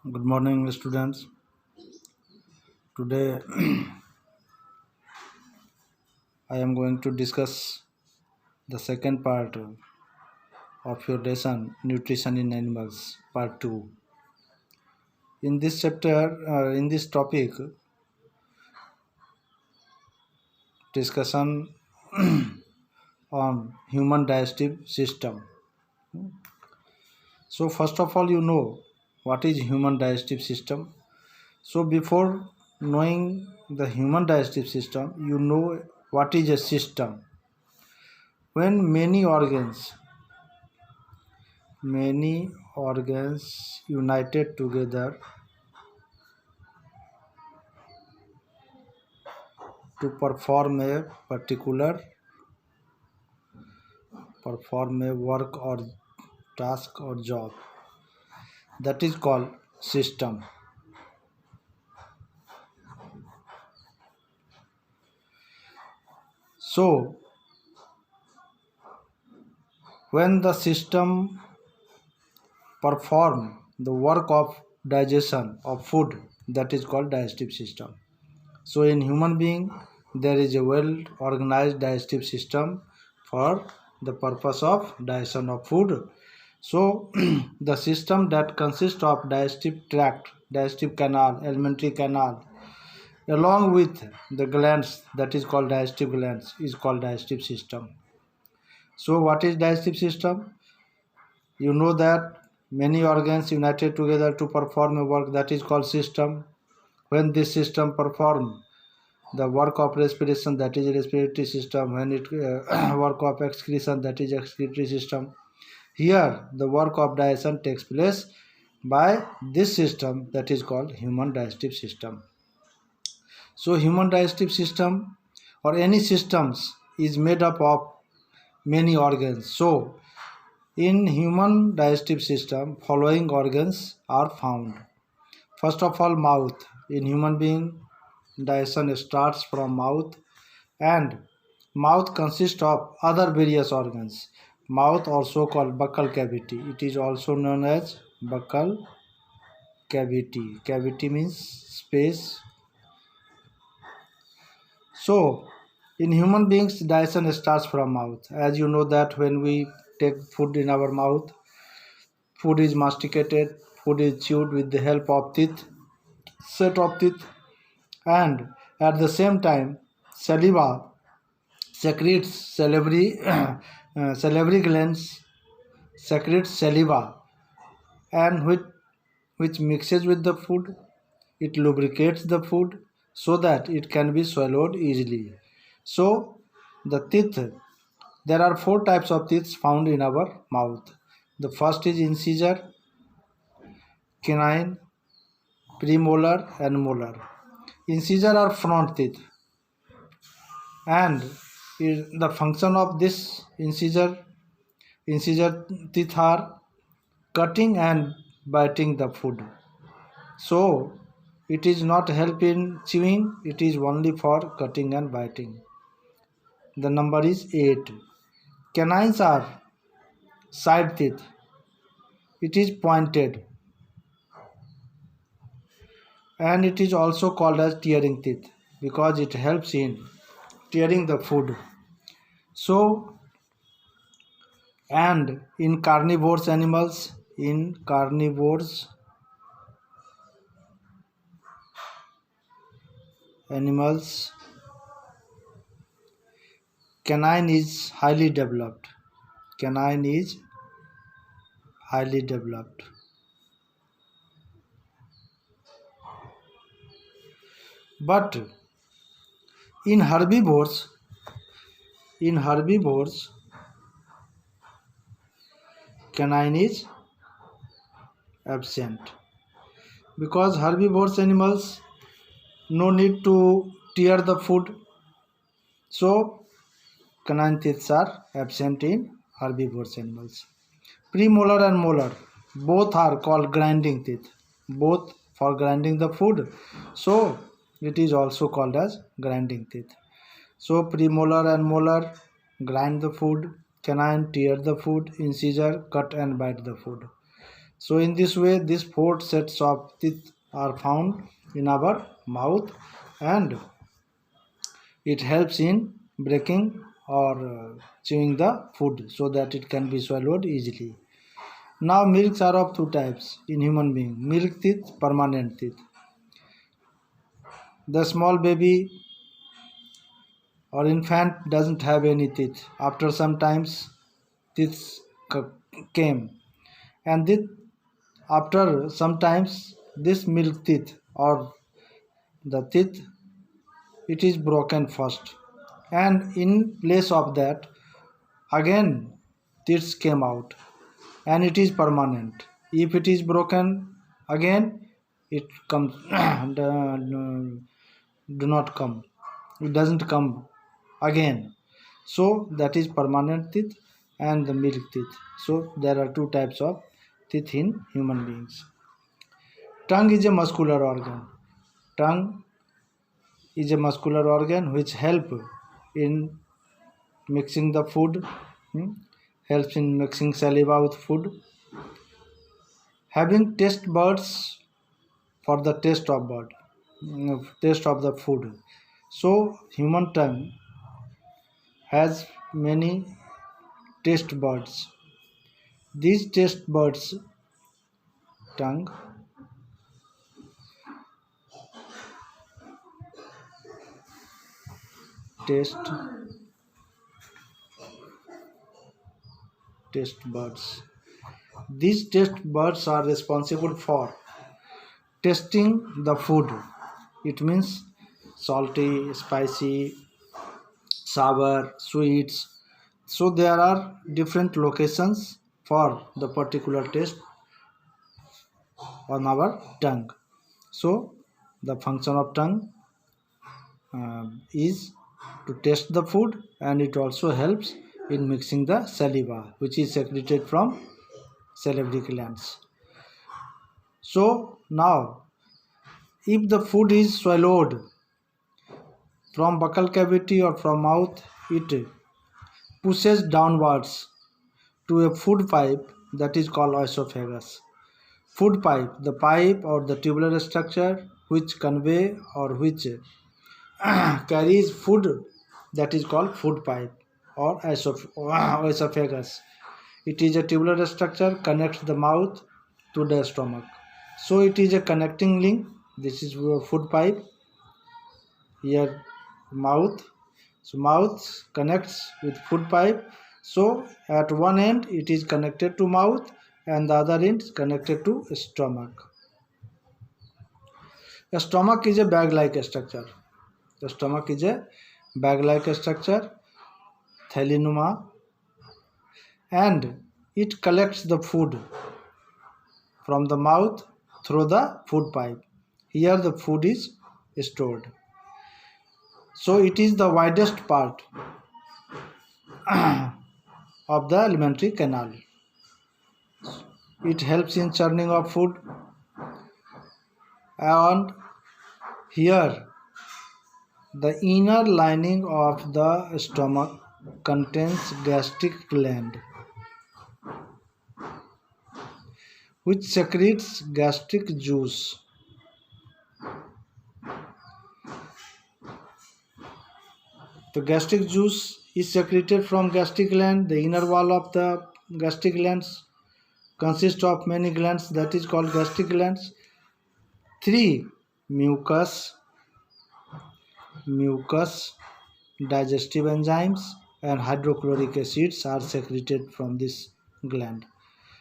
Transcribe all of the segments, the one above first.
Good morning, students. Today, I am going to discuss the second part of your lesson, Nutrition in Animals, Part 2. In this chapter, in this topic, discussion on human digestive system. So, first of all, you know what is human digestive system. So, before knowing the human digestive system, you know what is a system. When many organs united together to perform a work or task or job, that is called system. So when the system perform the work of digestion of food, that is called digestive system. So in human being there is a well organized digestive system for the purpose of digestion of food. So the system that consists of digestive tract, digestive canal, alimentary canal, along with the glands, that is called digestive glands, is called digestive system. So what is digestive system? You know that many organs united together to perform a work, that is called system. When this system perform the work of respiration, that is respiratory system. When it work of excretion, that is excretory system. Here the work of digestion takes place by this system, that is called human digestive system. So human digestive system or any systems is made up of many organs. So in human digestive system, following organs are found. First of all, mouth. In human being, digestion starts from mouth, and mouth consists of other various organs. Mouth, also called buccal cavity, it is also known as buccal cavity. Cavity means space. So in human beings, digestion starts from mouth. As you know that when we take food in our mouth, food is masticated, food is chewed with the help of teeth, set of teeth, and at the same time saliva secretes salivary glands secretes saliva, and which mixes with the food. It lubricates the food so that it can be swallowed easily. So the teeth, there are four types of teeth found in our mouth. The first is incisor, canine, premolar and molar. Incisor are front teeth, and the function of this incisor teeth are cutting and biting the food. So it is not help in chewing, it is only for cutting and biting. The number is 8. Canines are side teeth. It is pointed, and it is also called as tearing teeth because it helps in tearing the food. So and in carnivorous animals, canine is highly developed. Canine is highly developed. But in herbivores, canine is absent because herbivorous animals no need to tear the food. So canine teeth are absent in herbivorous animals. Premolar and molar both are called grinding teeth, both for grinding the food. So it is also called as grinding teeth. So premolar and molar grind the food, canine tear the food, incisor cut and bite the food. So in this way, these four sets of teeth are found in our mouth, and it helps in breaking or chewing the food so that it can be swallowed easily. Now milks are of two types in human being: milk teeth, permanent teeth. The small baby or infant doesn't have any teeth. After some times teeth came, and after sometimes this milk teeth or the teeth, it is broken first, and in place of that again teeth came out, and it is permanent. If it is broken again, it comes do not come, it doesn't come again. So that is permanent teeth and the milk teeth. So there are two types of teeth in human beings. Tongue is a muscular organ. Tongue is a muscular organ which help in mixing the food, helps in mixing saliva with food, having taste buds for the taste of the food. So human tongue has many taste buds. These taste buds, tongue, taste buds. These taste buds are responsible for tasting the food. It means salty, spicy, sour, sweets. So there are different locations for the particular taste on our tongue. So the function of tongue is to taste the food, and it also helps in mixing the saliva which is secreted from salivary glands. So now if the food is swallowed from buccal cavity or from mouth, it pushes downwards to a food pipe that is called esophagus. Food pipe, the pipe or the tubular structure which convey or which carries food, that is called food pipe or esophagus. It is a tubular structure, connects the mouth to the stomach. So it is a connecting link. This is your food pipe. Here mouth. So mouth connects with food pipe. So at one end it is connected to mouth and the other end is connected to stomach. The stomach is a bag-like structure. The stomach is a bag-like structure, thalinuma, and it collects the food from the mouth through the food pipe. Here the food is stored. So it is the widest part of the alimentary canal. It helps in churning of food, and here the inner lining of the stomach contains gastric gland which secretes gastric juice. The gastric juice is secreted from gastric gland. The inner wall of the gastric glands consists of many glands, that is called gastric glands. 3 mucus, digestive enzymes and hydrochloric acids are secreted from this gland.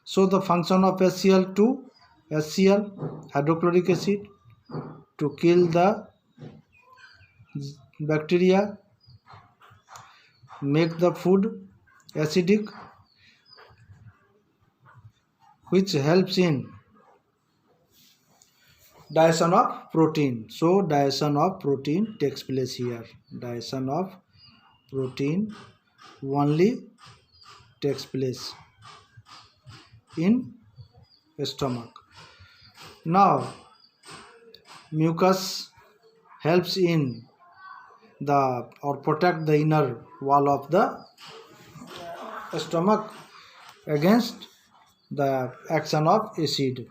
So the function of HCl, hydrochloric acid, to kill the bacteria, make the food acidic, which helps in digestion of protein. So digestion of protein takes place here. Digestion of protein only takes place in stomach. Now mucus helps in the or protect the inner wall of the stomach against the action of acid.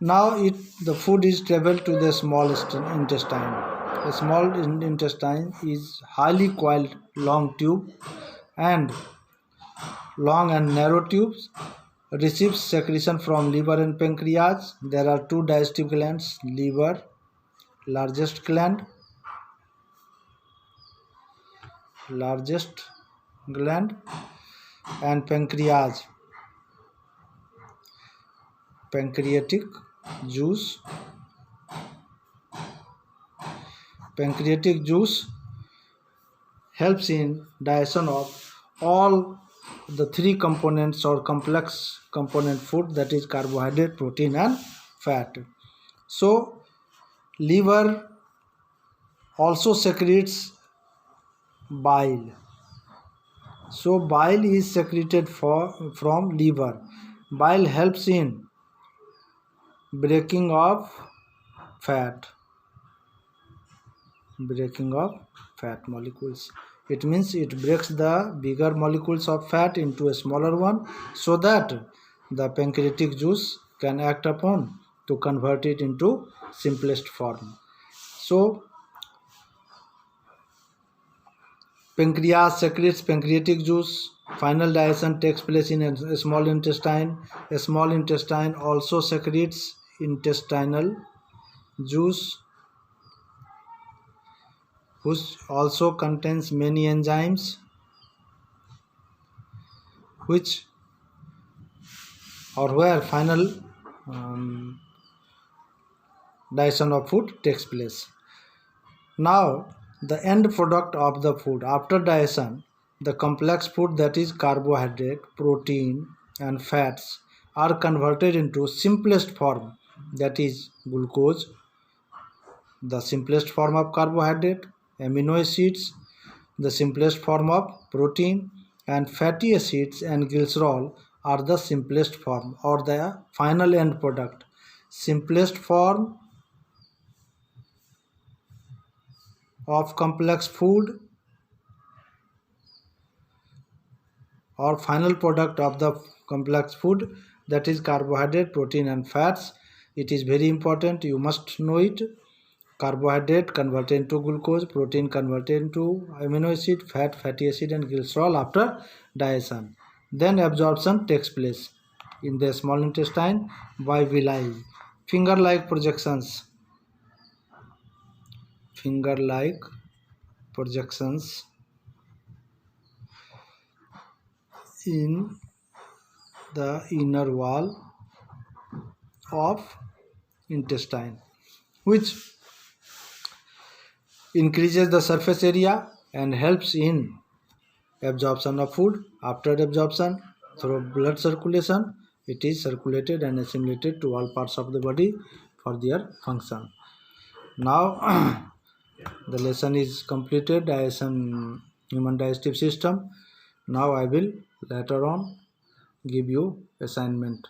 Now the food is traveled to the small intestine. The small intestine is highly coiled and long and narrow tubes receives secretion from liver and pancreas. There are two digestive glands: liver, largest gland, and pancreatic juice. Pancreatic juice helps in digestion of all the three components or complex component food, that is carbohydrate, protein and fat. So liver also secretes bile. So bile is secreted from liver. Bile helps in breaking of fat molecules. It means it breaks the bigger molecules of fat into a smaller one, so that the pancreatic juice can act upon to convert it into simplest form. So pancreas secretes pancreatic juice. Final digestion takes place in a small intestine. A small intestine also secretes intestinal juice, which also contains many enzymes where final digestion of food takes place. Now the end product of the food after digestion, the complex food, that is carbohydrate, protein and fats, are converted into simplest form, that is glucose, the simplest form of carbohydrate, amino acids, the simplest form of protein, and fatty acids and glycerol are the simplest form, or the final end product. Simplest form of complex food or final product of the complex food, that is carbohydrate, protein and fats. It is very important, you must know it. Carbohydrate converted into glucose, protein converted into amino acid, fatty acid and glycerol after digestion. Then absorption takes place in the small intestine by villi. Finger-like projections in the inner wall of intestine, which increases the surface area and helps in absorption of food. After absorption through blood circulation, it is circulated and assimilated to all parts of the body for their function. Now the lesson is completed, digestion, human digestive system. Now I will later on give you assignment.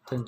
Thank you.